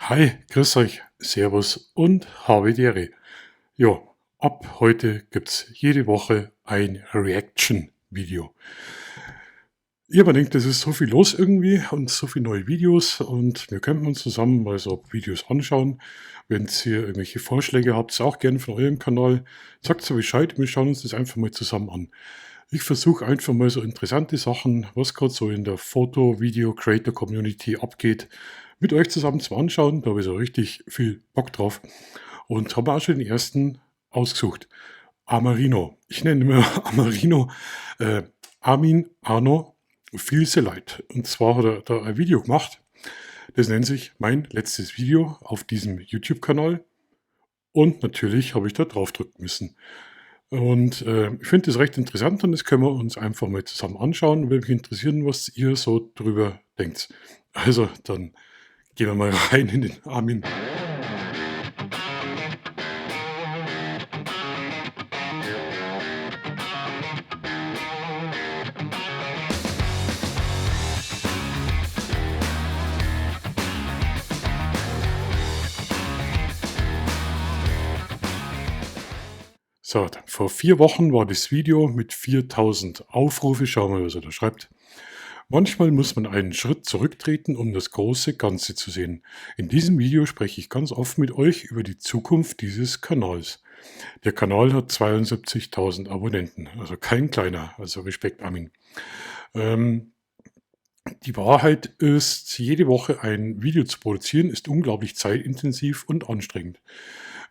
Hi, grüß euch, Servus und habe die Ehre. Ja, ab heute gibt's jede Woche ein Reaction-Video. Ihr denkt, es ist so viel los irgendwie und so viele neue Videos und wir könnten uns zusammen mal so Videos anschauen. Wenn ihr irgendwelche Vorschläge habt, auch gerne von eurem Kanal, sagt so Bescheid, wir schauen uns das einfach mal zusammen an. Ich versuche einfach mal so interessante Sachen, was gerade so in der Foto-Video-Creator-Community abgeht, mit euch zusammen zu anschauen. Da habe ich so richtig viel Bock drauf und habe auch schon den ersten ausgesucht. Amarino. Ich nenne ihn immer Amarino. Äh, Armin Arno viel sehr leid. Und zwar hat er da ein Video gemacht. Das nennt sich mein letztes Video auf diesem YouTube-Kanal. Und natürlich habe ich da drauf drücken müssen. Und ich finde das recht interessant und das können wir uns einfach mal zusammen anschauen. Würde mich interessieren, was ihr so drüber denkt. Also, dann gehen wir mal rein in den Armin. So, vor 4 Wochen war das Video mit 4.000 Aufrufe. Schauen wir mal, was er da schreibt. Manchmal muss man einen Schritt zurücktreten, um das große Ganze zu sehen. In diesem Video spreche ich ganz offen mit euch über die Zukunft dieses Kanals. Der Kanal hat 72.000 Abonnenten, also kein kleiner, also Respekt, Armin. Die Wahrheit ist, jede Woche ein Video zu produzieren, ist unglaublich zeitintensiv und anstrengend.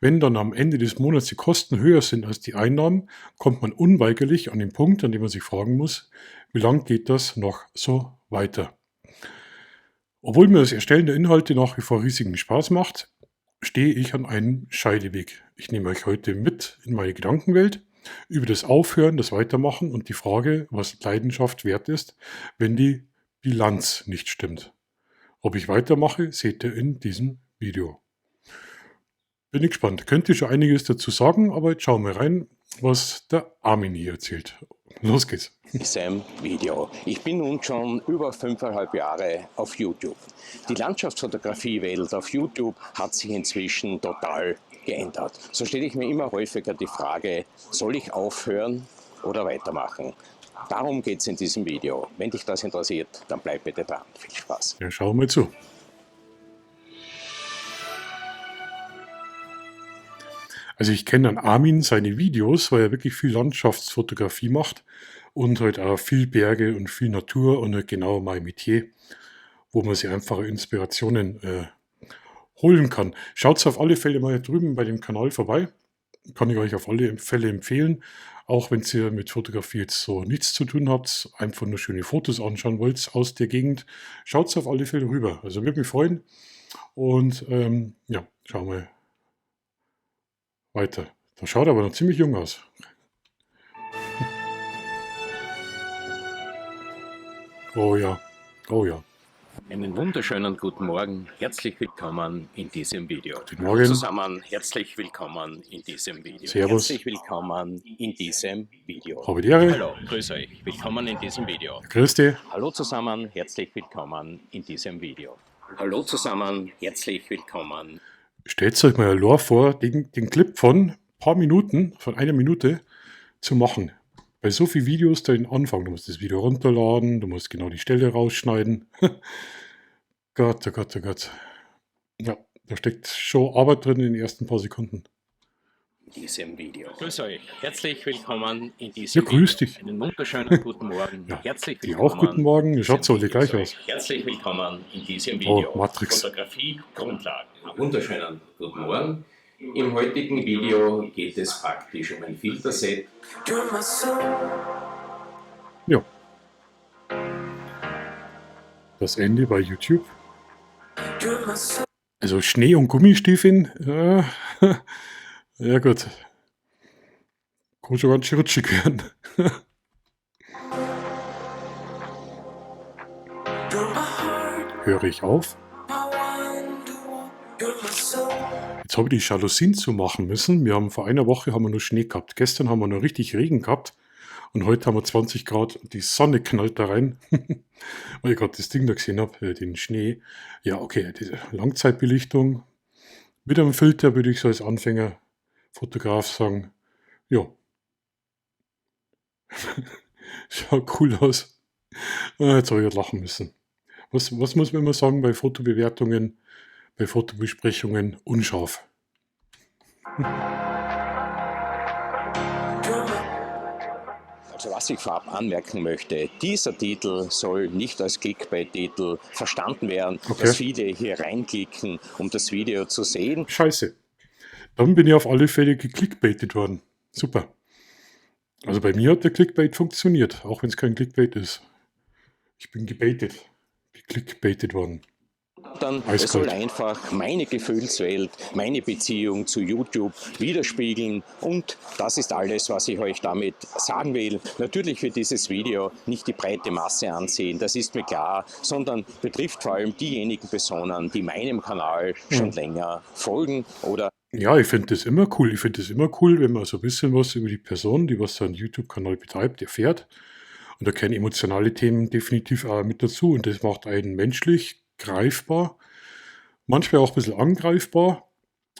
Wenn dann am Ende des Monats die Kosten höher sind als die Einnahmen, kommt man unweigerlich an den Punkt, an dem man sich fragen muss, wie lange geht das noch so weiter? Obwohl mir das Erstellen der Inhalte nach wie vor riesigen Spaß macht, stehe ich an einem Scheideweg. Ich nehme euch heute mit in meine Gedankenwelt über das Aufhören, das Weitermachen und die Frage, was Leidenschaft wert ist, wenn die Bilanz nicht stimmt. Ob ich weitermache, seht ihr in diesem Video. Bin ich gespannt. Könnt ihr schon einiges dazu sagen, aber jetzt schauen wir rein, was der Armin hier erzählt. Los geht's. Diesem Video. Ich bin nun schon über 5,5 Jahre auf YouTube. Die Landschaftsfotografie-Welt auf YouTube hat sich inzwischen total geändert. So stelle ich mir immer häufiger die Frage, soll ich aufhören oder weitermachen? Darum geht es in diesem Video. Wenn dich das interessiert, dann bleib bitte dran. Viel Spaß. Ja, schauen wir zu. Also ich kenne an Armin seine Videos, weil er wirklich viel Landschaftsfotografie macht und halt auch viel Berge und viel Natur und halt genau mein Metier, wo man sich einfache Inspirationen holen kann. Schaut auf alle Fälle mal hier drüben bei dem Kanal vorbei. Kann ich euch auf alle Fälle empfehlen. Auch wenn ihr mit Fotografie jetzt so nichts zu tun habt, einfach nur schöne Fotos anschauen wollt aus der Gegend, schaut auf alle Fälle rüber. Also würde mich freuen. Und ja, schauen wir weiter. Das schaut aber noch ziemlich jung aus. Oh ja, oh ja. Einen wunderschönen guten Morgen, herzlich willkommen in diesem Video. Guten Morgen. Zusammen, herzlich willkommen in diesem Video. Servus. Herzlich willkommen in diesem Video. Habe die Ehre. Hallo, grüß euch, willkommen in diesem Video. Grüß dich. Hallo zusammen, herzlich willkommen in diesem Video. Hallo zusammen, herzlich willkommen. Stellt euch mal Lore vor, den Clip von ein paar Minuten, von einer Minute zu machen. Bei so vielen Videos da den Anfang, du musst das Video runterladen, du musst genau die Stelle rausschneiden. Gott, oh Gott, oh Gott. Ja, da steckt schon Arbeit drin in den ersten paar Sekunden. In diesem Video. Grüß euch, herzlich willkommen in diesem Ja, grüß Video. dich. Einen wunderschönen guten Morgen. Ja, Herzlich die willkommen. auch guten Morgen, ihr schaut so alle gleich Grüß aus. euch. Herzlich willkommen in diesem Oh, Video. Matrix. Fotografie Grundlagen. Einen wunderschönen guten Morgen. Im heutigen Video geht es praktisch um ein Filterset. Ja. Das Ende bei YouTube. Also Schnee und Gummistiefeln. Ja gut. Kann schon ganz schön rutschig werden. Höre ich auf? Jetzt habe ich die Jalousien zumachen müssen. Wir haben vor einer Woche haben wir nur Schnee gehabt. Gestern haben wir noch richtig Regen gehabt. Und heute haben wir 20 Grad, die Sonne knallt da rein. Weil ich gerade das Ding da gesehen habe, den Schnee. Ja, okay, diese Langzeitbelichtung mit einem Filter würde ich so als Anfängerfotograf sagen, ja, schaut cool aus. Jetzt habe ich gerade lachen müssen. Was muss man immer sagen bei Fotobewertungen, bei Fotobesprechungen? Unscharf. Also was ich vorab anmerken möchte, dieser Titel soll nicht als Clickbait-Titel verstanden werden, dass Okay, viele hier reinklicken, um das Video zu sehen. scheiße. Dann bin ich auf alle Fälle geklickbaitet worden. Super. Also bei mir hat der Clickbait funktioniert, auch wenn es kein Clickbait ist. Ich bin geklickbaitet worden. Dann, es soll Eiskalt. einfach meine Gefühlswelt, meine Beziehung zu YouTube widerspiegeln und das ist alles, was ich euch damit sagen will. Natürlich wird dieses Video nicht die breite Masse ansehen, das ist mir klar, sondern betrifft vor allem diejenigen Personen, die meinem Kanal schon länger folgen oder Ja, ich finde das immer cool. Ich finde das immer cool, wenn man so ein bisschen was über die Person, die was seinen YouTube-Kanal betreibt, erfährt. Und da gehören emotionale Themen definitiv auch mit dazu. Und das macht einen menschlich greifbar, manchmal auch ein bisschen angreifbar,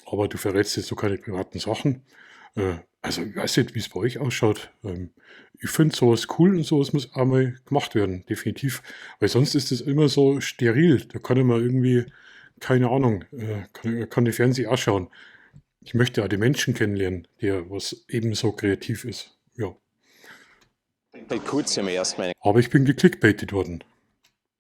aber du verrätst jetzt so keine privaten Sachen. Also ich weiß nicht, wie es bei euch ausschaut. Ich finde sowas cool und sowas muss einmal gemacht werden, definitiv. Weil sonst ist es immer so steril. Da kann ich mal irgendwie, keine Ahnung, kann der Fernseher auch schauen. Ich möchte auch die Menschen kennenlernen, der was ebenso kreativ ist. Ja. seit kurzem erst meinen Aber ich bin geklickbaitet worden.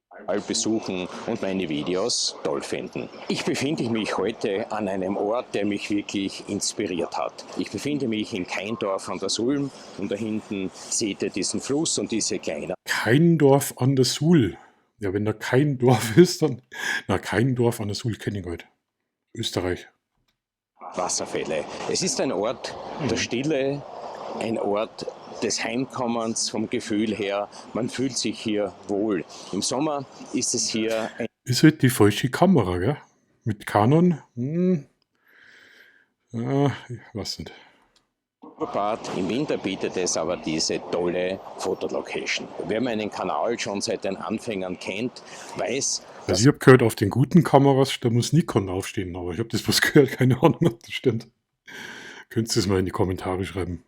Kanal besuchen und meine Videos toll finden. Ich befinde mich heute an einem Ort, der mich wirklich inspiriert hat. Ich befinde mich in Keindorf an der Sulm und da hinten seht ihr diesen Fluss und diese kleinen Kein Dorf an der Suhl. Ja, wenn da kein Dorf ist, dann. Na, kein Dorf an der Suhl kenne ich heute. Österreich. Wasserfälle. Es ist ein Ort der Stille, ein Ort des Heimkommens vom Gefühl her. Man fühlt sich hier wohl. Im Sommer ist es hier ein Ist halt die falsche Kamera, gell? Mit Canon? Ich weiß nicht. Kurpark. Im Winter bietet es aber diese tolle Fotolocation. Wer meinen Kanal schon seit den Anfängern kennt, weiß, Also ich habe gehört, auf den guten Kameras, da muss Nikon draufstehen, aber ich habe das bloß gehört, keine Ahnung, ob das stimmt. Könntest du es mal in die Kommentare schreiben.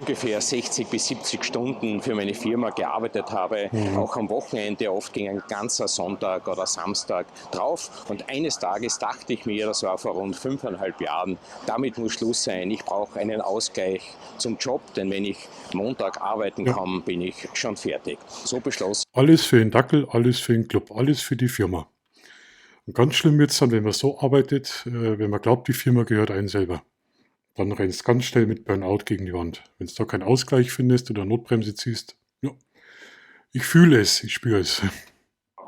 ungefähr 60 bis 70 Stunden für meine Firma gearbeitet habe, auch am Wochenende, oft ging ein ganzer Sonntag oder Samstag drauf. Und eines Tages dachte ich mir, das war vor rund 5,5 Jahren, damit muss Schluss sein. Ich brauche einen Ausgleich zum Job, denn wenn ich Montag arbeiten Ja. komme, bin ich schon fertig. So beschlossen Alles für den Dackel, alles für den Club, alles für die Firma. Und ganz schlimm wird es dann, wenn man so arbeitet, wenn man glaubt, die Firma gehört einem selber. Dann rennst ganz schnell mit Burnout gegen die Wand. Wenn du da keinen Ausgleich findest oder Notbremse ziehst, ja, ich fühle es, ich spüre es.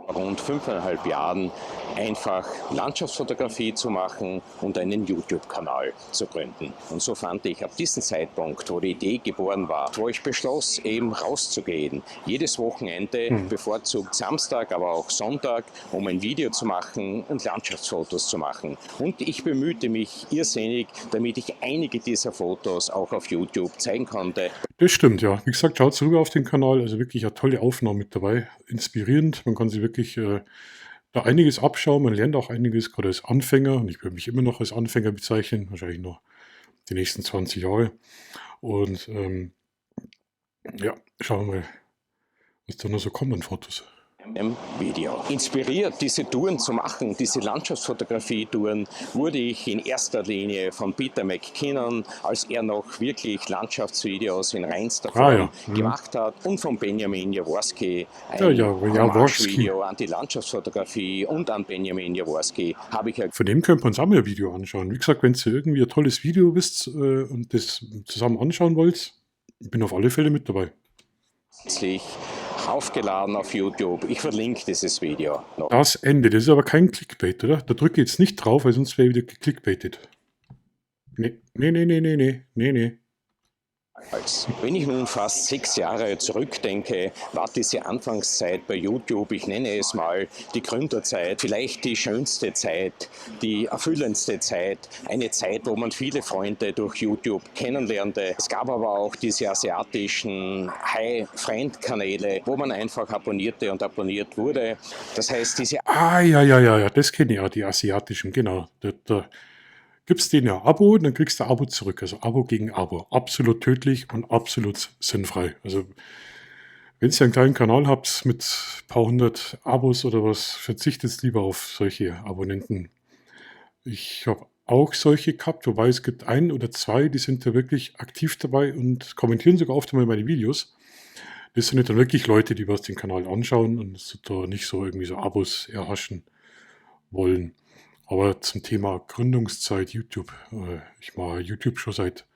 rund 5,5 Jahren einfach Landschaftsfotografie zu machen und einen YouTube-Kanal zu gründen. Und so fand ich ab diesem Zeitpunkt, wo die Idee geboren war, wo ich beschloss, eben rauszugehen, jedes Wochenende, bevorzugt Samstag, aber auch Sonntag, um ein Video zu machen und Landschaftsfotos zu machen. Und ich bemühte mich irrsinnig, damit ich einige dieser Fotos auch auf YouTube zeigen konnte. Das stimmt, ja. Wie gesagt, schaut rüber auf den Kanal. Also wirklich eine tolle Aufnahme mit dabei. Inspirierend. Man kann sich wirklich da einiges abschauen. Man lernt auch einiges, gerade als Anfänger. Und ich würde mich immer noch als Anfänger bezeichnen. Wahrscheinlich noch die nächsten 20 Jahre. Und ja, schauen wir mal, was da noch so kommt an Fotos. Im Video. Inspiriert, diese Touren zu machen, diese Landschaftsfotografie-Touren, wurde ich in erster Linie von Peter McKinnon, als er noch wirklich Landschaftsvideos in reinster Form gemacht hat, und von Benjamin Jaworski, ein Hommage-Video an die Landschaftsfotografie und an Benjamin Jaworski, habe ich ja. Von dem könnt ihr uns auch mal ein Video anschauen. Wie gesagt, wenn ihr irgendwie ein tolles Video wisst und das zusammen anschauen wollt, bin auf alle Fälle mit dabei. Aufgeladen auf YouTube. Ich verlinke dieses Video noch. Das Ende, das ist aber kein Clickbait, oder? Da drücke ich jetzt nicht drauf, weil sonst wäre ich wieder geklickbaitet. Nee. Wenn ich nun fast 6 Jahre zurückdenke, war diese Anfangszeit bei YouTube, ich nenne es mal die Gründerzeit, vielleicht die schönste Zeit, die erfüllendste Zeit, eine Zeit, wo man viele Freunde durch YouTube kennenlernte. Es gab aber auch diese asiatischen High-Friend-Kanäle, wo man einfach abonnierte und abonniert wurde. Das heißt, diese Ja, das kenne ich ja, die asiatischen, genau. Da gibst denen ja Abo und dann kriegst du Abo zurück. Also Abo gegen Abo. Absolut tödlich und absolut sinnfrei. Also wenn ihr einen kleinen Kanal habt mit ein paar hundert Abos oder was, verzichtet lieber auf solche Abonnenten. Ich habe auch solche gehabt, wobei es gibt ein oder zwei, die sind da wirklich aktiv dabei und kommentieren sogar oft einmal meine Videos. Das sind dann wirklich Leute, die was den Kanal anschauen und da nicht so irgendwie so Abos erhaschen wollen. Aber zum Thema Gründungszeit YouTube. Ich mache YouTube schon seit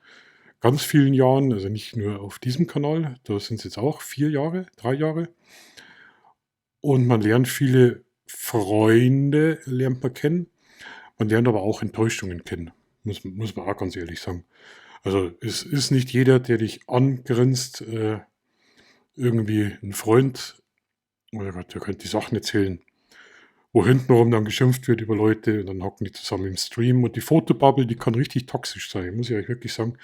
ganz vielen Jahren, also nicht nur auf diesem Kanal, da sind es jetzt auch 4 Jahre, 3 Jahre. Und man lernt viele Freunde, lernt man kennen. Man lernt aber auch Enttäuschungen kennen, muss man auch ganz ehrlich sagen. Also es ist nicht jeder, der dich angrinst, irgendwie ein Freund, oh Gott, der könnte die Sachen erzählen, wo hintenrum dann geschimpft wird über Leute und dann hocken die zusammen im Stream und die Fotobubble, die kann richtig toxisch sein, muss ich euch wirklich sagen.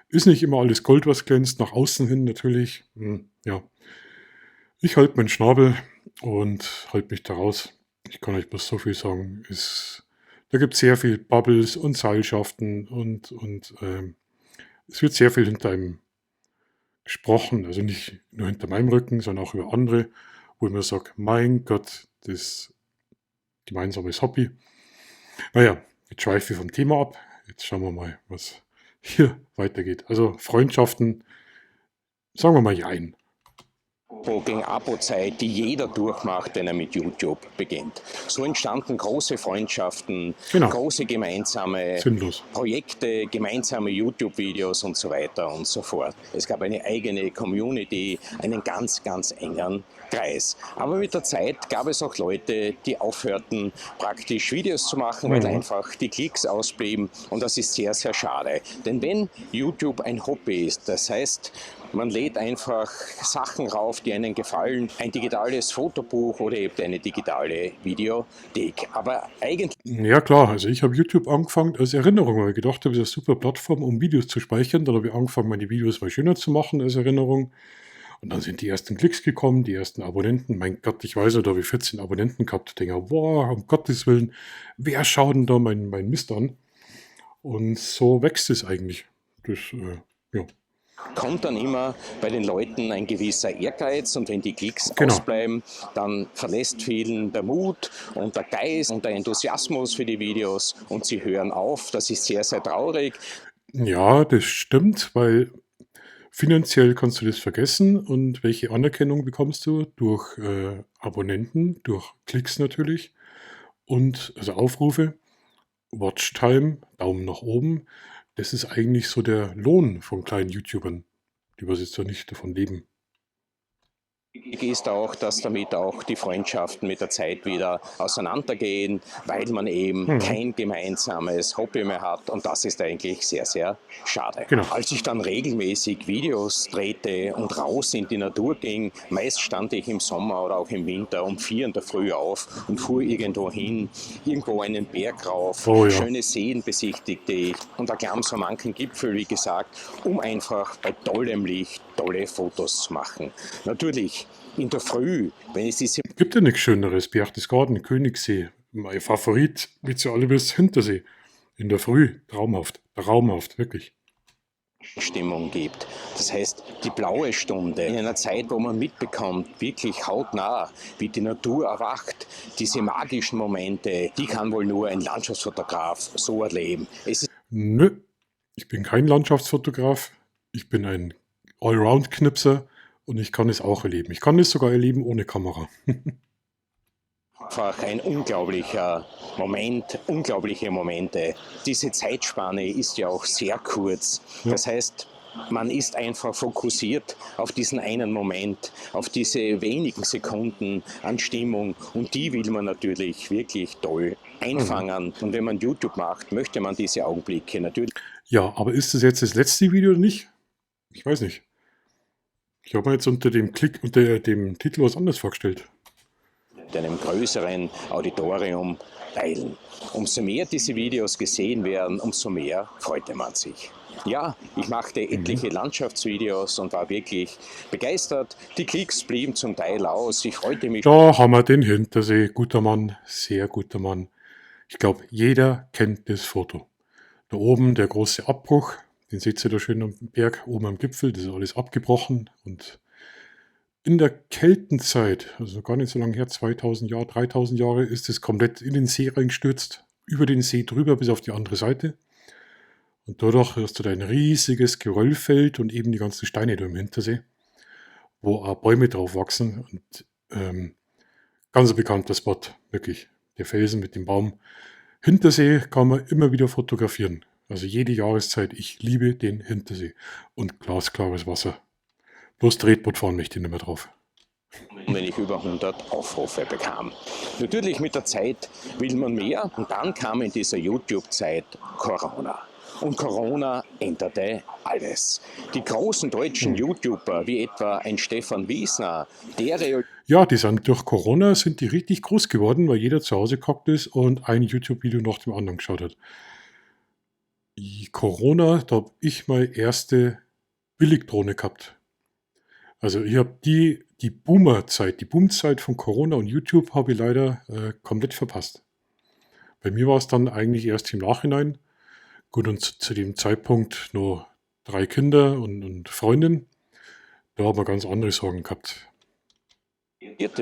Ist nicht immer alles Gold, was glänzt, nach außen hin natürlich. Ja, ich halte meinen Schnabel und halte mich da raus. Ich kann euch bloß so viel sagen. Da gibt es sehr viel Bubbles und Seilschaften und es wird sehr viel hinter einem gesprochen. Also nicht nur hinter meinem Rücken, sondern auch über andere, wo ich mir sage, mein Gott, das gemeinsames Hobby. Naja, jetzt schweife ich vom Thema ab. Jetzt schauen wir mal, was hier weitergeht. Also Freundschaften, sagen wir mal jein. gegen Abo-Zeit, die jeder durchmacht, wenn er mit YouTube beginnt. So entstanden große Freundschaften, Genau, große gemeinsame sinnlos. Projekte, gemeinsame YouTube-Videos und so weiter und so fort. Es gab eine eigene Community, einen ganz, ganz engen Kreis. Aber mit der Zeit gab es auch Leute, die aufhörten, praktisch Videos zu machen, weil einfach die Klicks ausblieben. Und das ist sehr, sehr schade. Denn wenn YouTube ein Hobby ist, das heißt, man lädt einfach Sachen rauf, die einen gefallen, ein digitales Fotobuch oder eben eine digitale Videothek. Aber eigentlich Ja klar, also ich habe YouTube angefangen als Erinnerung, weil ich gedacht habe, das ist eine super Plattform, um Videos zu speichern. Dann habe ich angefangen, meine Videos mal schöner zu machen als Erinnerung. Und dann sind die ersten Klicks gekommen, die ersten Abonnenten. Mein Gott, ich weiß nicht, da habe ich 14 Abonnenten gehabt. Ich denke, boah, um Gottes Willen, wer schaut denn da mein Mist an? Und so wächst es eigentlich. Ja, kommt dann immer bei den Leuten ein gewisser Ehrgeiz und wenn die Klicks genau. ausbleiben, dann verlässt vielen der Mut und der Geist und der Enthusiasmus für die Videos und sie hören auf. Das ist sehr, sehr traurig. Ja, das stimmt, weil finanziell kannst du das vergessen. Und welche Anerkennung bekommst du? Durch Abonnenten, durch Klicks natürlich und also Aufrufe, Watchtime, Daumen nach oben. Das ist eigentlich so der Lohn von kleinen YouTubern, die was jetzt ja nicht davon leben. Wichtig ist auch, dass damit auch die Freundschaften mit der Zeit wieder auseinandergehen, weil man eben kein gemeinsames Hobby mehr hat und das ist eigentlich sehr, sehr schade. Genau. Als ich dann regelmäßig Videos drehte und raus in die Natur ging, meist stand ich im Sommer oder auch im Winter um 4 in der Früh auf und fuhr irgendwo hin, irgendwo einen Berg rauf, Oh ja. schöne Seen besichtigte ich und erklomm so manchen Gipfel, wie gesagt, um einfach bei tollem Licht tolle Fotos zu machen. Natürlich in der Früh, wenn es diese Gibt ja nichts Schöneres. Berchtesgaden, Königssee. Mein Favorit, wie ihr alle wisst, Hintersee. In der Früh. Traumhaft. Traumhaft, wirklich. Stimmung gibt. Das heißt, die blaue Stunde, in einer Zeit, wo man mitbekommt, wirklich hautnah, wie die Natur erwacht, diese magischen Momente, die kann wohl nur ein Landschaftsfotograf so erleben. Es ist Nö, ich bin kein Landschaftsfotograf. Ich bin ein Allround-Knipser und ich kann es auch erleben. Ich kann es sogar erleben ohne Kamera. einfach ein unglaublicher Moment, unglaubliche Momente. Diese Zeitspanne ist ja auch sehr kurz. Ja. Das heißt, man ist einfach fokussiert auf diesen einen Moment, auf diese wenigen Sekunden an Stimmung und die will man natürlich wirklich toll einfangen. Und wenn man YouTube macht, möchte man diese Augenblicke natürlich. Ja, aber ist das jetzt das letzte Video oder nicht? Ich weiß nicht. Ich habe mir jetzt unter dem Titel was anderes vorgestellt. Mit einem größeren Auditorium teilen. Umso mehr diese Videos gesehen werden, umso mehr freute man sich. Ja, ich machte etliche Landschaftsvideos und war wirklich begeistert. Die Klicks blieben zum Teil aus. Ich freute mich. Da haben wir den Hintersee. Guter Mann, sehr guter Mann. Ich glaube, jeder kennt das Foto. Da oben der große Abbruch, den seht ihr da schön am Berg, oben am Gipfel, das ist alles abgebrochen. Und in der Keltenzeit, also gar nicht so lange her, 2000 Jahre, 3000 Jahre, ist es komplett in den See reingestürzt, über den See drüber bis auf die andere Seite. Und dadurch hast du da ein riesiges Geröllfeld und eben die ganzen Steine da im Hintersee, wo auch Bäume drauf wachsen. Und ganz ein bekannter Spot, wirklich. Der Felsen mit dem Baum. Hintersee kann man immer wieder fotografieren. Also jede Jahreszeit. Ich liebe den Hintersee. Und glasklares Wasser. Bloß Tretboot fahren möchte ich nicht mehr drauf. Wenn ich über 100 Aufrufe bekam. Natürlich mit der Zeit will man mehr und dann kam in dieser YouTube-Zeit Corona. Und Corona änderte alles. Die großen deutschen YouTuber, wie etwa ein Stefan Wiesner, der Ja, die sind durch Corona sind die richtig groß geworden, weil jeder zu Hause gehockt ist und ein YouTube-Video nach dem anderen geschaut hat. Corona, da habe ich meine erste Billigdrohne gehabt. Also ich habe die Boomerzeit, die Boomzeit von Corona und YouTube habe ich leider komplett verpasst. Bei mir war es dann eigentlich erst im Nachhinein. Gut, und zu dem Zeitpunkt nur 3 Kinder und Freundin. Da haben wir ganz andere Sorgen gehabt.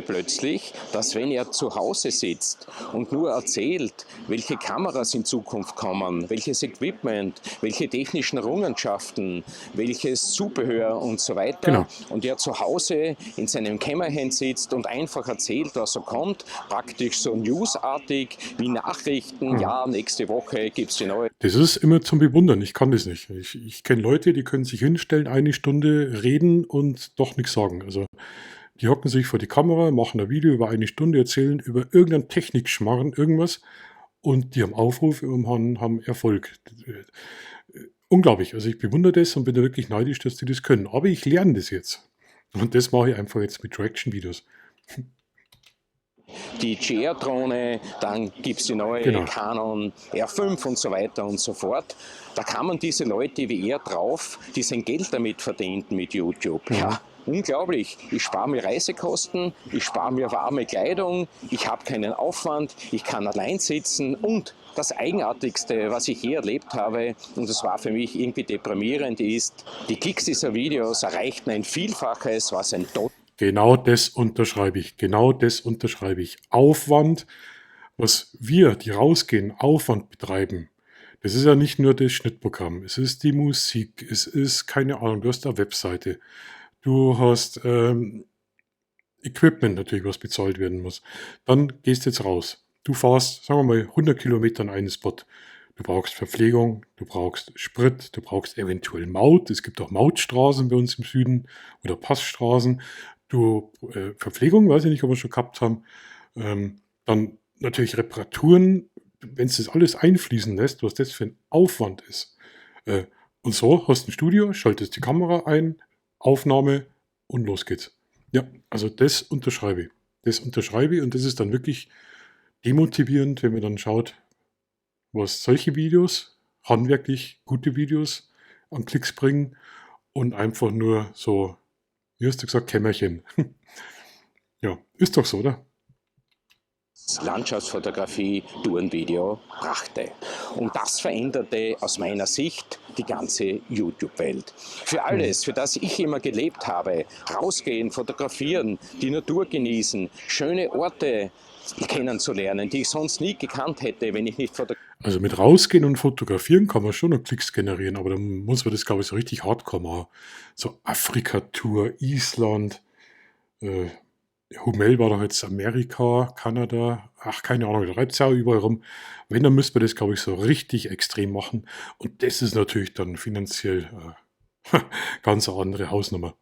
plötzlich, dass wenn er zu Hause sitzt und nur erzählt, welche Kameras in Zukunft kommen, welches Equipment, welche technischen Errungenschaften, welches Zubehör und so weiter, Genau. und er zu Hause in seinem Kämmerchen sitzt und einfach erzählt, was er kommt, praktisch so newsartig wie Nachrichten, ja, nächste Woche gibt es die neue. Das ist immer zum Bewundern. Ich kann das nicht. Ich kenne Leute, die können sich hinstellen, eine Stunde reden und doch nichts sagen. Also die hocken sich vor die Kamera, machen ein Video über eine Stunde, erzählen über irgendeinen Technikschmarren, irgendwas und die haben Aufrufe und haben Erfolg. Unglaublich. Also ich bewundere das und bin da wirklich neidisch, dass die das können. Aber ich lerne das jetzt. Und das mache ich einfach jetzt mit Reaction-Videos. Die GR-Drohne, dann gibt es die neue Genau. Canon R5 und so weiter und so fort. Da kamen diese Leute wie er drauf, die sein Geld damit verdienten mit YouTube. Ja, unglaublich. Ich spare mir Reisekosten, ich spare mir warme Kleidung, ich habe keinen Aufwand, ich kann allein sitzen und das Eigenartigste, was ich je erlebt habe, und das war für mich irgendwie deprimierend, ist, die Klicks dieser Videos erreichten ein Vielfaches, was ein Genau das unterschreibe ich. Genau das unterschreibe ich. Aufwand, was wir, die rausgehen, Aufwand betreiben. Das ist ja nicht nur das Schnittprogramm. Es ist die Musik. Es ist, keine Ahnung, du hast eine Webseite. Du hast Equipment natürlich, was bezahlt werden muss. Dann gehst du jetzt raus. Du fährst, sagen wir mal, 100 Kilometer an einen Spot. Du brauchst Verpflegung, du brauchst Sprit, du brauchst eventuell Maut. Es gibt auch Mautstraßen bei uns im Süden oder Passstraßen. Du, Verpflegung, weiß ich nicht, ob wir schon gehabt haben. Dann natürlich Reparaturen, wenn es das alles einfließen lässt, was das für ein Aufwand ist. Und so hast du ein Studio, schaltest die Kamera ein, Aufnahme und los geht's. Ja, also das unterschreibe ich. Das unterschreibe ich und das ist dann wirklich demotivierend, wenn man dann schaut, was solche Videos, handwerklich gute Videos an Klicks bringen und einfach nur so, wie hast du gesagt, Kämmerchen. Ja, ist doch so, oder? Landschaftsfotografie, Tourenvideo brachte. Und das veränderte aus meiner Sicht die ganze YouTube-Welt. Für alles, für das ich immer gelebt habe, rausgehen, fotografieren, die Natur genießen, schöne Orte kennenzulernen, die ich sonst nie gekannt hätte, wenn ich nicht fotografiere. Also mit rausgehen und fotografieren kann man schon noch Klicks generieren, aber dann muss man das, glaube ich, so richtig hardcore machen. So Afrika-Tour, Island, Hummel war doch jetzt Amerika, Kanada, ach, keine Ahnung, da reibt es ja überall rum. Wenn, dann müsste man das, glaube ich, so richtig extrem machen. Und das ist natürlich dann finanziell ganz eine andere Hausnummer.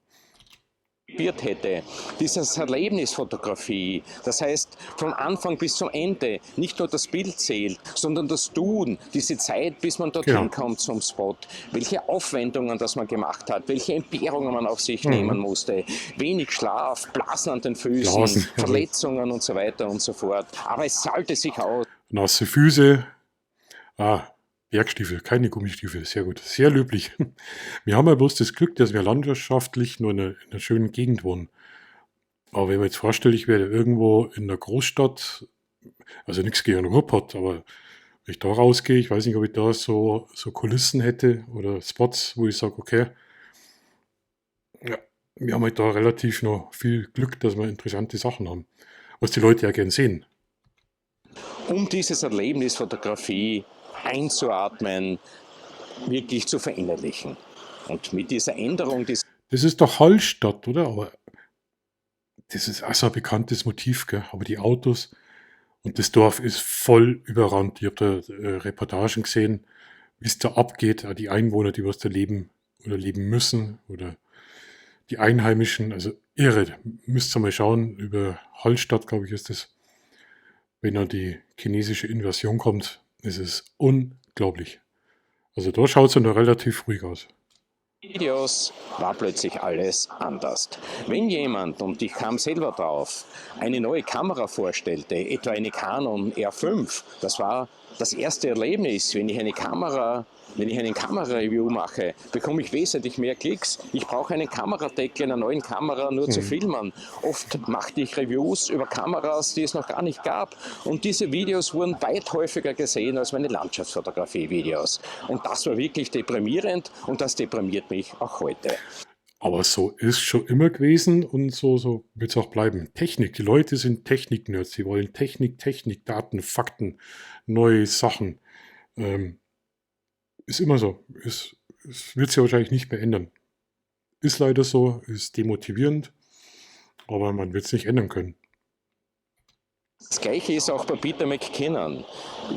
hätte, dieses Erlebnisfotografie, das heißt von Anfang bis zum Ende, nicht nur das Bild zählt, sondern das Tun, diese Zeit, bis man dorthin Genau. kommt zum Spot, welche Aufwendungen das man gemacht hat, welche Entbehrungen man auf sich nehmen Mhm. musste, wenig Schlaf, Blasen an den Füßen, Blasen, jawohl. Verletzungen und so weiter und so fort. Aber es zahlte sich aus. Nasse Füße. Ah, Bergstiefel, keine Gummistiefel. Sehr gut. Sehr löblich. Wir haben ja bloß das Glück, dass wir landwirtschaftlich nur in einer schönen Gegend wohnen. Aber wenn man jetzt vorstellt, ich wäre irgendwo in einer Großstadt, also nichts gegen Ruhrpott, aber wenn ich da rausgehe, ich weiß nicht, ob ich da so Kulissen hätte oder Spots, wo ich sage, okay, ja, wir haben halt da relativ noch viel Glück, dass wir interessante Sachen haben, was die Leute ja gern sehen. Um dieses Erlebnis Fotografie einzuatmen, wirklich zu verinnerlichen. Und mit dieser Änderung des Das ist doch Hallstatt, oder? Aber das ist auch so ein bekanntes Motiv, gell? Aber die Autos und das Dorf ist voll überrannt. Ich habe da Reportagen gesehen, wie es da abgeht, auch die Einwohner, die was da leben oder leben müssen oder die Einheimischen, also irre. Müsst ihr mal schauen, über Hallstatt, glaube ich, ist das. Wenn dann die chinesische Invasion kommt, ist es unglaublich. Also da schaut es ja noch relativ ruhig aus. Videos war plötzlich alles anders. Wenn jemand, und ich kam selber drauf, eine neue Kamera vorstellte, etwa eine Canon R5, das war das erste Erlebnis, wenn ich einen Kamera-Review mache, bekomme ich wesentlich mehr Klicks. Ich brauche einen Kameradeckel einer neuen Kamera nur zu Mhm. filmen. Oft machte ich Reviews über Kameras, die es noch gar nicht gab. Und diese Videos wurden weit häufiger gesehen als meine Landschaftsfotografie-Videos. Und das war wirklich deprimierend und das deprimiert mich auch heute. Aber so ist schon immer gewesen und so wird es auch bleiben. Technik, die Leute sind Technik-Nerds. Sie wollen Technik, Technik, Daten, Fakten, neue Sachen. Ähm, ist immer so. Es wird sich wahrscheinlich nicht mehr ändern. Ist leider so, ist demotivierend, aber man wird es nicht ändern können. Das gleiche ist auch bei Peter McKinnon.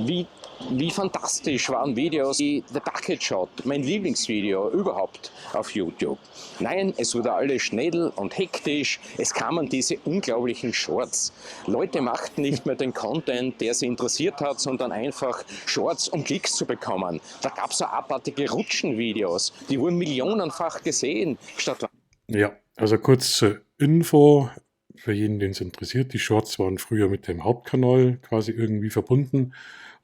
Wie, wie fantastisch waren Videos wie The Bucket Shot, mein Lieblingsvideo überhaupt auf YouTube. Nein, es wurde alles schnell und hektisch, es kamen diese unglaublichen Shorts. Leute machten nicht mehr den Content, der sie interessiert hat, sondern einfach Shorts, um Klicks zu bekommen. Da gab es so abartige Rutschenvideos, die wurden millionenfach gesehen, statt Ja, also kurz zur Info für jeden, den es interessiert. Die Shorts waren früher mit dem Hauptkanal quasi irgendwie verbunden.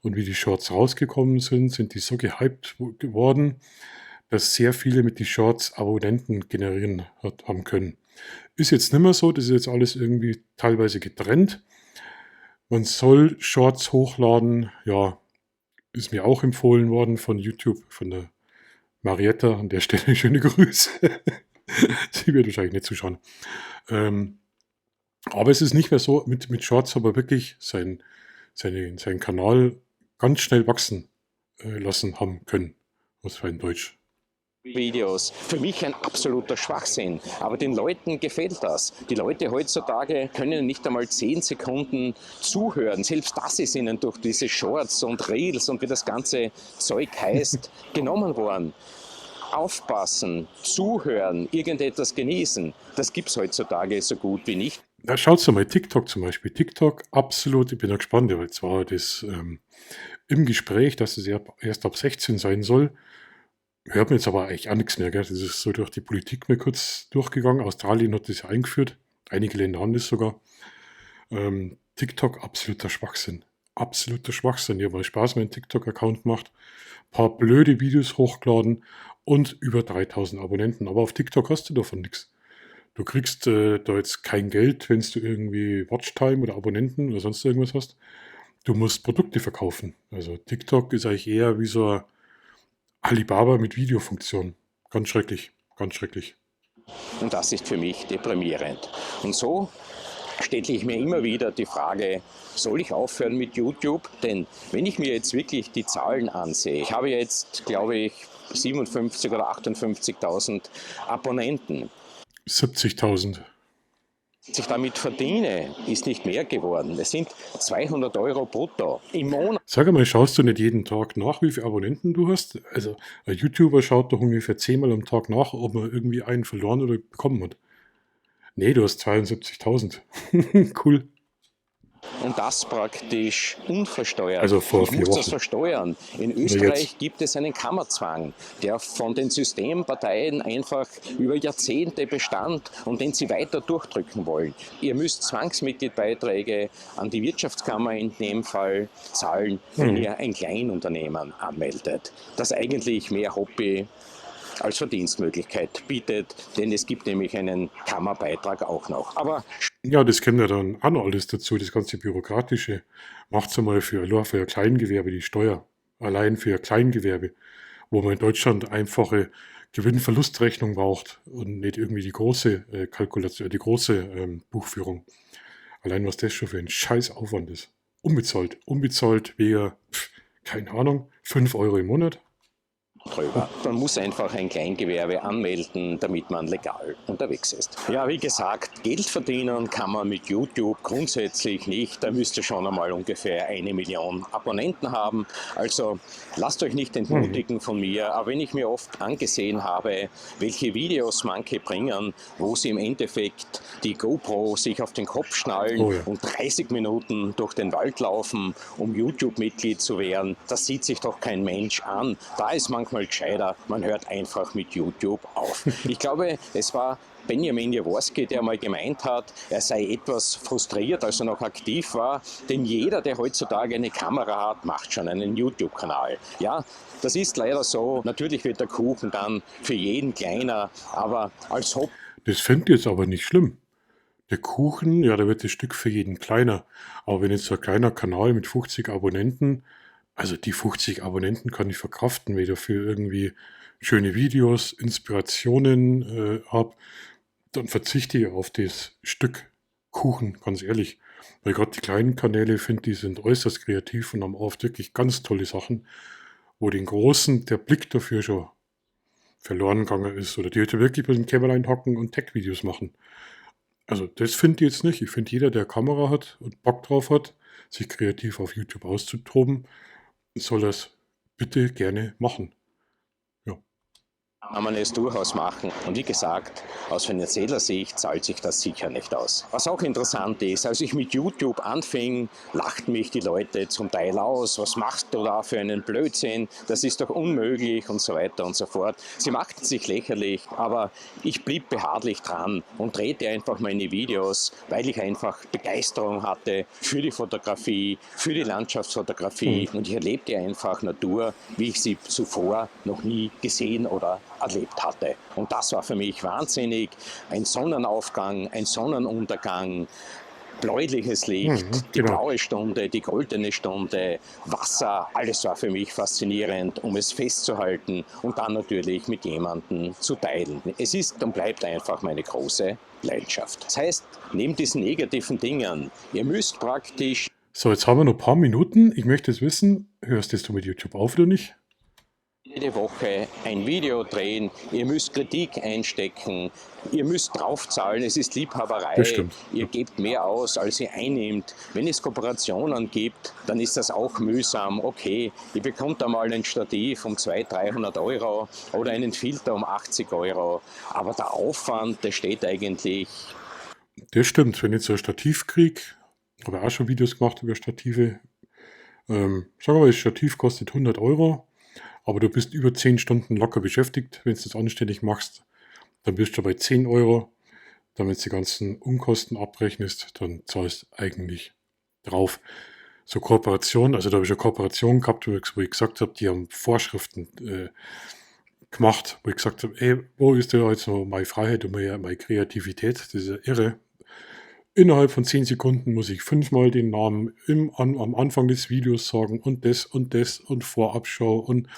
Und wie die Shorts rausgekommen sind, sind die so gehypt geworden, dass sehr viele mit die Shorts Abonnenten generieren haben können. Ist jetzt nicht mehr so, das ist jetzt alles irgendwie teilweise getrennt. Man soll Shorts hochladen, ja, ist mir auch empfohlen worden von YouTube, von der Marietta. An der Stelle schöne Grüße. Sie wird wahrscheinlich nicht zuschauen. Ähm, aber es ist nicht mehr so, mit Shorts aber wirklich seinen Kanal ganz schnell wachsen lassen haben können. Was für ein Deutsch. Videos. Für mich ein absoluter Schwachsinn. Aber den Leuten gefällt das. Die Leute heutzutage können nicht einmal 10 Sekunden zuhören. Selbst das ist ihnen durch diese Shorts und Reels und wie das ganze Zeug heißt, genommen worden. Aufpassen, zuhören, irgendetwas genießen, das gibt es heutzutage so gut wie nicht. Da schaut mal TikTok zum Beispiel. TikTok, absolut, ich bin da gespannt, weil jetzt war das im Gespräch, dass es erst ab 16 sein soll. Hört mir jetzt aber eigentlich auch nichts mehr. Gell? Das ist so durch die Politik mir kurz durchgegangen. Australien hat das ja eingeführt. Einige Länder haben das sogar. TikTok, absoluter Schwachsinn. Absoluter Schwachsinn. Ich habe mal Spaß mit einem TikTok-Account gemacht. Ein paar blöde Videos hochgeladen und über 3000 Abonnenten. Aber auf TikTok hast du davon nichts. Du kriegst da jetzt kein Geld, wenn du irgendwie Watchtime oder Abonnenten oder sonst irgendwas hast. Du musst Produkte verkaufen. Also TikTok ist eigentlich eher wie so ein Alibaba mit Videofunktion. Ganz schrecklich, ganz schrecklich. Und das ist für mich deprimierend. Und so stelle ich mir immer wieder die Frage, soll ich aufhören mit YouTube? Denn wenn ich mir jetzt wirklich die Zahlen ansehe, ich habe jetzt, glaube ich, 57.000 oder 58.000 Abonnenten. 70.000. Was ich damit verdiene, ist nicht mehr geworden. Es sind 200 Euro brutto im Monat. Sag mal, schaust du nicht jeden Tag nach, wie viele Abonnenten du hast? Also ein YouTuber schaut doch ungefähr 10-mal am Tag nach, ob man irgendwie einen verloren oder bekommen hat. Nee, du hast 72.000. Cool. Und das praktisch unversteuert. Also vor Ich 4 muss das Wochen. versteuern. In Oder jetzt. Österreich gibt es einen Kammerzwang, der von den Systemparteien einfach über Jahrzehnte bestand und den sie weiter durchdrücken wollen. Ihr müsst Zwangsmitgliedbeiträge an die Wirtschaftskammer in dem Fall zahlen, wenn ihr ein Kleinunternehmen anmeldet, das eigentlich mehr Hobby als Verdienstmöglichkeit bietet, denn es gibt nämlich einen Kammerbeitrag auch noch. Aber Ja, das kennt ja dann auch noch alles dazu, das ganze Bürokratische. Macht's einmal für ein Kleingewerbe die Steuer. Allein für ein Kleingewerbe, wo man in Deutschland einfache Gewinn-Verlustrechnung braucht und nicht irgendwie die große Kalkulation, die große Buchführung. Allein was das schon für ein Scheißaufwand ist. Unbezahlt. Unbezahlt wäre, keine Ahnung, 5 Euro im Monat. drüber. Man muss einfach ein Kleingewerbe anmelden, damit man legal unterwegs ist. Ja, wie gesagt, Geld verdienen kann man mit YouTube grundsätzlich nicht. Da müsst ihr schon einmal ungefähr 1 Million Abonnenten haben. Also lasst euch nicht entmutigen von mir. Aber wenn ich mir oft angesehen habe, welche Videos manche bringen, wo sie im Endeffekt die GoPro sich auf den Kopf schnallen Oh ja. und 30 Minuten durch den Wald laufen, um YouTube-Mitglied zu werden, das sieht sich doch kein Mensch an. Da ist manchmal gescheiter, man hört einfach mit YouTube auf. Ich glaube, es war Benjamin Jaworski, der mal gemeint hat, er sei etwas frustriert, als er noch aktiv war, denn jeder, der heutzutage eine Kamera hat, macht schon einen YouTube-Kanal. Ja, das ist leider so. Natürlich wird der Kuchen dann für jeden kleiner, aber als Hobby. Das fände ich jetzt aber nicht schlimm. Der Kuchen, ja, da wird das Stück für jeden kleiner. Aber wenn jetzt so ein kleiner Kanal mit 50 Abonnenten, also die 50 Abonnenten kann ich verkraften, wenn ich dafür irgendwie schöne Videos, Inspirationen habe, dann verzichte ich auf das Stück Kuchen, ganz ehrlich. Weil gerade die kleinen Kanäle, finde die sind äußerst kreativ und haben oft wirklich ganz tolle Sachen, wo den Großen der Blick dafür schon verloren gegangen ist. Oder die heute wirklich bei den Kämmerlein hocken und Tech-Videos machen. Also das finde ich jetzt nicht. Ich finde, jeder, der Kamera hat und Bock drauf hat, sich kreativ auf YouTube auszutoben, soll das bitte gerne machen. Ja. Kann man es durchaus machen. Und wie gesagt, aus finanzieller Sicht zahlt sich das sicher nicht aus. Was auch interessant ist, als ich mit YouTube anfing, lachten mich die Leute zum Teil aus. Was machst du da für einen Blödsinn? Das ist doch unmöglich und so weiter und so fort. Sie machten sich lächerlich, aber ich blieb beharrlich dran und drehte einfach meine Videos, weil ich einfach Begeisterung hatte für die Fotografie, für die Landschaftsfotografie und ich erlebte einfach Natur, wie ich sie zuvor noch nie gesehen oder erlebt hatte. Und das war für mich wahnsinnig. Ein Sonnenaufgang, ein Sonnenuntergang, bläuliches Licht, die genau. blaue Stunde, die goldene Stunde, Wasser, alles war für mich faszinierend, um es festzuhalten und dann natürlich mit jemandem zu teilen. Es ist und bleibt einfach meine große Leidenschaft. Das heißt, neben diesen negativen Dingen, ihr müsst praktisch. So, jetzt haben wir noch ein paar Minuten. Ich möchte jetzt wissen, hörst du mit YouTube auf oder nicht? Jede Woche ein Video drehen, ihr müsst Kritik einstecken, ihr müsst draufzahlen, es ist Liebhaberei, Das stimmt. ihr gebt mehr aus, als ihr einnimmt. Wenn es Kooperationen gibt, dann ist das auch mühsam. Okay, ihr bekommt einmal ein Stativ um 200-300 Euro oder einen Filter um 80 Euro, aber der Aufwand, der steht eigentlich. Das stimmt. Wenn ich jetzt so ein Stativ kriege, habe ich auch schon Videos gemacht über Stative. Sagen wir mal, das Stativ kostet 100 Euro. Aber du bist über 10 Stunden locker beschäftigt, wenn du das anständig machst. Dann bist du bei 10 Euro. Damit du die ganzen Unkosten abrechnest, dann zahlst du eigentlich drauf. So Kooperationen, also da habe ich eine Kooperation gehabt, wo ich gesagt habe, die haben Vorschriften gemacht, wo ich gesagt habe, ey, wo ist denn jetzt noch meine Freiheit und meine Kreativität? Das ist ja irre. Innerhalb von 10 Sekunden muss ich 5-mal den Namen am Anfang des Videos sagen und das und Vorabschau und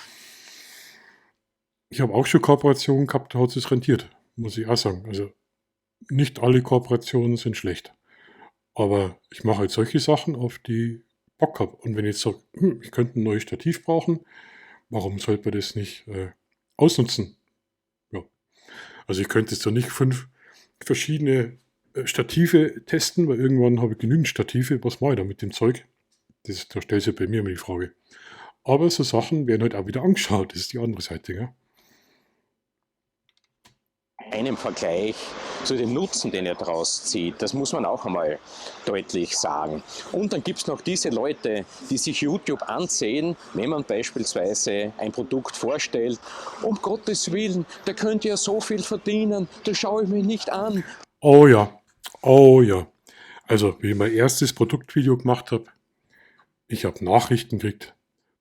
ich habe auch schon Kooperationen gehabt, da hat es rentiert, muss ich auch sagen. Also nicht alle Kooperationen sind schlecht, aber ich mache halt solche Sachen, auf die ich Bock habe. Und wenn ich jetzt sage, ich könnte ein neues Stativ brauchen, warum sollte man das nicht ausnutzen? Ja. Also ich könnte jetzt doch nicht 5 verschiedene Stative testen, weil irgendwann habe ich genügend Stative. Was mache ich da mit dem Zeug? Da stellt sich bei mir immer die Frage. Aber so Sachen werden halt auch wieder angeschaut. Das ist die andere Seite. Ja? Einem Vergleich zu dem Nutzen, den er daraus zieht. Das muss man auch einmal deutlich sagen. Und dann gibt es noch diese Leute, die sich YouTube ansehen, wenn man beispielsweise ein Produkt vorstellt. Um Gottes Willen, der könnte ja so viel verdienen, das schaue ich mir nicht an. Oh ja, oh ja. Also, wie ich mein erstes Produktvideo gemacht habe, ich habe Nachrichten gekriegt.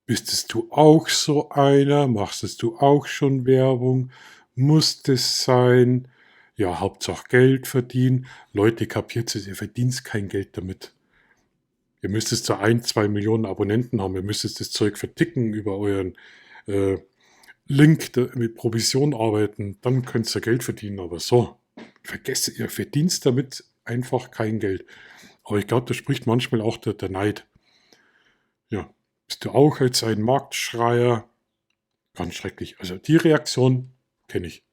Bist du auch so einer? Machst du auch schon Werbung? Muss das sein? Ja, Hauptsache Geld verdienen. Leute, kapiert es, ihr verdient kein Geld damit. Ihr müsst da 1, 2 Millionen Abonnenten haben. Ihr müsst das Zeug verticken über euren äh, Link mit Provision arbeiten. Dann könnt ihr Geld verdienen. Aber so, vergesst, ihr verdient damit einfach kein Geld. Aber ich glaube, da spricht manchmal auch der Neid. Ja, bist du auch jetzt ein Marktschreier? Ganz schrecklich. Also die Reaktion kenne ich.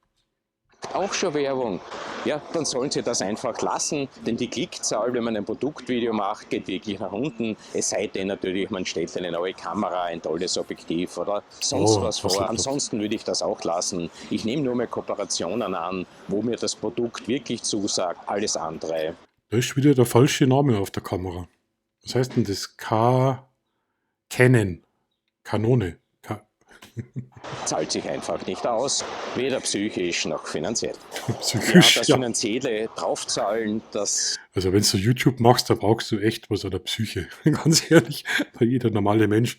Auch schon Werbung. Ja, dann sollen sie das einfach lassen, denn die Klickzahl, wenn man ein Produktvideo macht, geht wirklich nach unten. Es sei denn natürlich, man stellt eine neue Kamera, ein tolles Objektiv oder sonst was vor. Ansonsten würde ich das auch lassen. Ich nehme nur mehr Kooperationen an, wo mir das Produkt wirklich zusagt, alles andere. Da ist wieder der falsche Name auf der Kamera. Was heißt denn das? Canon. Kanone. Zahlt sich einfach nicht aus, weder psychisch noch finanziell. Psychisch, ja, das Finanzielle draufzahlen, das... Also wenn du YouTube machst, da brauchst du echt was an der Psyche. Ganz ehrlich, weil jeder normale Mensch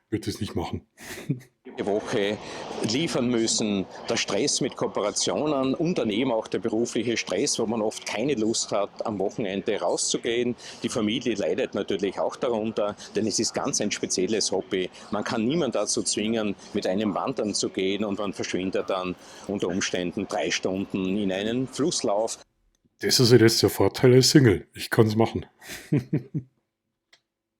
wird das nicht machen. Woche liefern müssen, der Stress mit Kooperationen und daneben auch der berufliche Stress, wo man oft keine Lust hat, am Wochenende rauszugehen. Die Familie leidet natürlich auch darunter, denn es ist ganz ein spezielles Hobby. Man kann niemanden dazu zwingen, mit einem wandern zu gehen und man verschwindet dann unter Umständen 3 Stunden in einen Flusslauf. Das ist ja jetzt der Vorteil als Single. Ich kann es machen.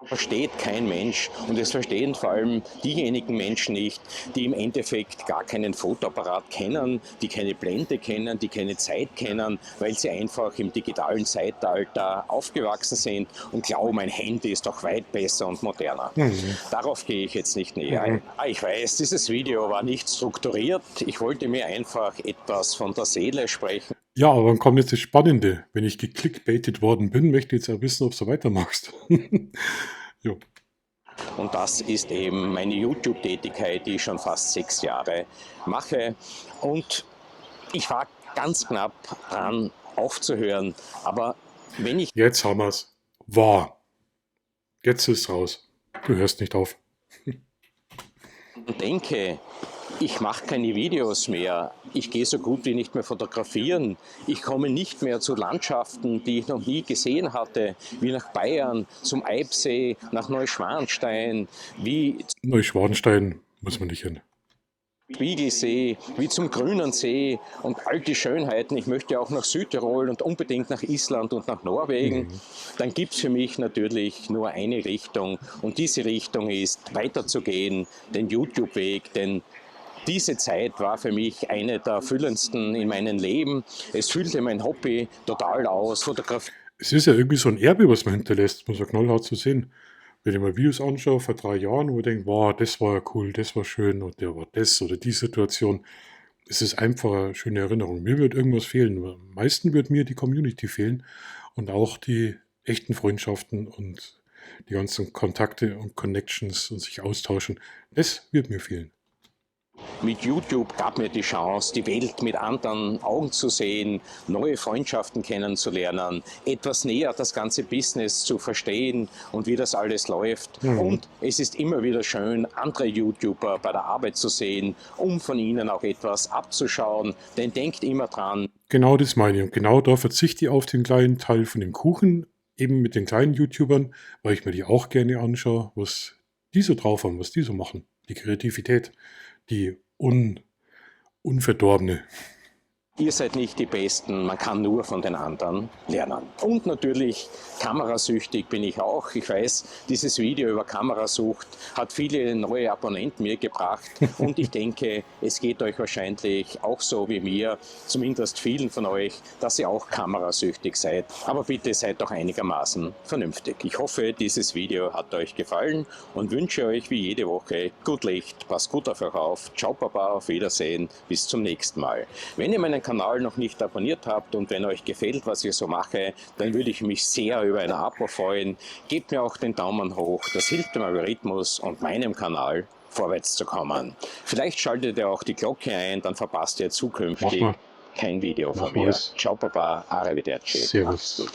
Versteht kein Mensch und es verstehen vor allem diejenigen Menschen nicht, die im Endeffekt gar keinen Fotoapparat kennen, die keine Blende kennen, die keine Zeit kennen, weil sie einfach im digitalen Zeitalter aufgewachsen sind und glauben, ein Handy ist doch weit besser und moderner. Darauf gehe ich jetzt nicht näher ein. Ich weiß, dieses Video war nicht strukturiert. Ich wollte mir einfach etwas von der Seele sprechen. Ja, aber dann kommt jetzt das Spannende. Wenn ich geklickbaitet worden bin, möchte ich jetzt auch wissen, ob du weitermachst. Jo. Und das ist eben meine YouTube-Tätigkeit, die ich schon fast 6 Jahre mache. Und ich war ganz knapp dran, aufzuhören. Aber wenn ich... Jetzt haben wir es. Wahr. Jetzt ist raus. Du hörst nicht auf. denke, ich mache keine Videos mehr, ich gehe so gut wie nicht mehr fotografieren, ich komme nicht mehr zu Landschaften, die ich noch nie gesehen hatte, wie nach Bayern, zum Eibsee, nach Neuschwanstein, wie Neuschwanstein muss man nicht hin. Spiegelsee, wie zum Grünen See und all die Schönheiten. Ich möchte auch nach Südtirol und unbedingt nach Island und nach Norwegen. Dann gibt es für mich natürlich nur eine Richtung und diese Richtung ist weiterzugehen, den YouTube-Weg, denn diese Zeit war für mich eine der erfüllendsten in meinem Leben. Es füllte mein Hobby total aus. Fotografie. Es ist ja irgendwie so ein Erbe, was man hinterlässt, muss man knallhart zu sehen. Wenn ich mal Videos anschaue vor 3 Jahren, wo ich denke, wow, das war ja cool, das war schön und der war das oder die Situation. Es ist einfach eine schöne Erinnerung. Mir wird irgendwas fehlen. Am meisten wird mir die Community fehlen und auch die echten Freundschaften und die ganzen Kontakte und Connections und sich austauschen. Das wird mir fehlen. Mit YouTube gab mir die Chance, die Welt mit anderen Augen zu sehen, neue Freundschaften kennenzulernen, etwas näher das ganze Business zu verstehen und wie das alles läuft. Und es ist immer wieder schön, andere YouTuber bei der Arbeit zu sehen, um von ihnen auch etwas abzuschauen. Denn denkt immer dran. Genau das meine ich. Und genau da verzichte ich auf den kleinen Teil von dem Kuchen, eben mit den kleinen YouTubern, weil ich mir die auch gerne anschaue, was die so drauf haben, was die so machen. Die Kreativität. Die unverdorbene. Ihr seid nicht die Besten, man kann nur von den anderen lernen. Und natürlich, kamerasüchtig bin ich auch. Ich weiß, dieses Video über Kamerasucht hat viele neue Abonnenten mir gebracht. Und ich denke, es geht euch wahrscheinlich auch so wie mir, zumindest vielen von euch, dass ihr auch kamerasüchtig seid. Aber bitte seid doch einigermaßen vernünftig. Ich hoffe, dieses Video hat euch gefallen und wünsche euch wie jede Woche gut Licht, passt gut auf euch auf. Ciao Baba, auf Wiedersehen, bis zum nächsten Mal. Wenn ihr meinen meinen Kanal noch nicht abonniert habt und wenn euch gefällt, was ich so mache, dann würde ich mich sehr über ein Abo freuen. Gebt mir auch den Daumen hoch, das hilft dem Algorithmus und meinem Kanal vorwärts zu kommen. Vielleicht schaltet ihr auch die Glocke ein, dann verpasst ihr zukünftig kein Video von mir. Ciao Papa, arrivederci. Servus.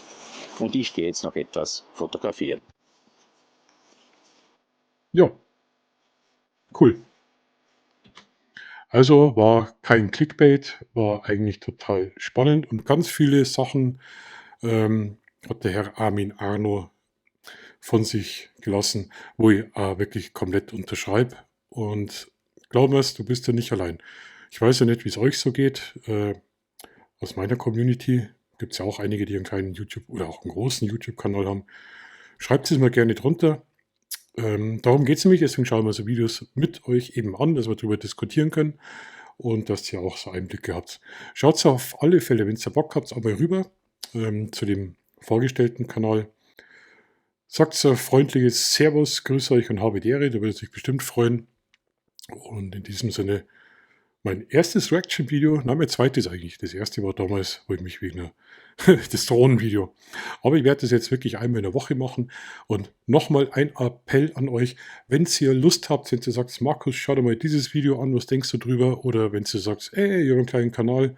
Und ich gehe jetzt noch etwas fotografieren. Ja, cool. Also war kein Clickbait, war eigentlich total spannend und ganz viele Sachen hat der Herr Armin Arno von sich gelassen, wo ich wirklich komplett unterschreibe. Und glaub mir's, du bist ja nicht allein. Ich weiß ja nicht, wie es euch so geht. Aus meiner Community gibt es ja auch einige, die einen kleinen YouTube oder auch einen großen YouTube-Kanal haben. Schreibt es mal gerne drunter. Darum geht es nämlich, deswegen schauen wir so Videos mit euch eben an, dass wir darüber diskutieren können und dass ihr auch so Einblicke habt. Schaut auf alle Fälle, wenn ihr Bock habt, aber rüber zu dem vorgestellten Kanal. Sagt so freundliches Servus, grüße euch und habe die Ehre, da würde sich bestimmt freuen. Und in diesem Sinne, mein erstes Reaction-Video, nein, mein zweites eigentlich. Das erste war damals, wo ich mich wegen das Drohnenvideo. Aber ich werde das jetzt wirklich einmal in der Woche machen. Und nochmal ein Appell an euch, wenn ihr Lust habt, wenn ihr sagt, Markus, schau dir mal dieses Video an, was denkst du drüber? Oder wenn ihr sagt, ey, ihr habt einen kleinen Kanal,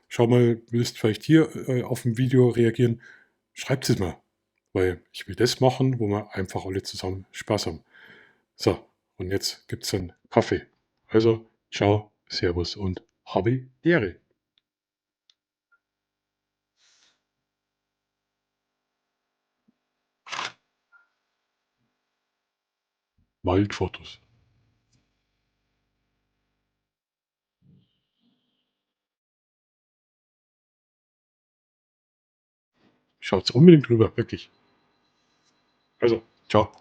schau mal, willst vielleicht hier auf ein Video reagieren, schreibt es mal. Weil ich will das machen, wo wir einfach alle zusammen Spaß haben. So, und jetzt gibt es einen Kaffee. Also, ciao, servus und habe die Ehre. Waldfotos. Schaut's unbedingt rüber, wirklich. Also, ciao.